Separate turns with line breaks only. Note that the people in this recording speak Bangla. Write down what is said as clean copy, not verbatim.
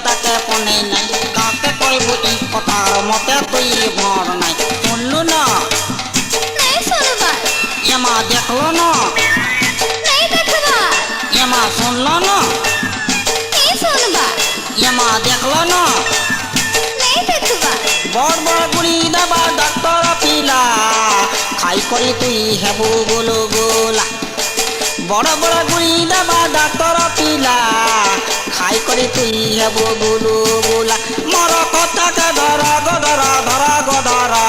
তাকে পনে নাই কাকে কইব ই কথার মতে তুই ভর নাই শুনলু না এমা দেখলো না এমা শুনলো না এমা দেখলো না বড় বড় গুড়ি দেবা ডাক্তার পিলা খাই করি তুই হেবু গোলো গোলা বড় বড় গুড়ি দেবা ডাক্তার পিলা খাই করি তুই হেবু গুলু গুলা মর কথাকে ধরা গো ধরা ধরা গো ধরা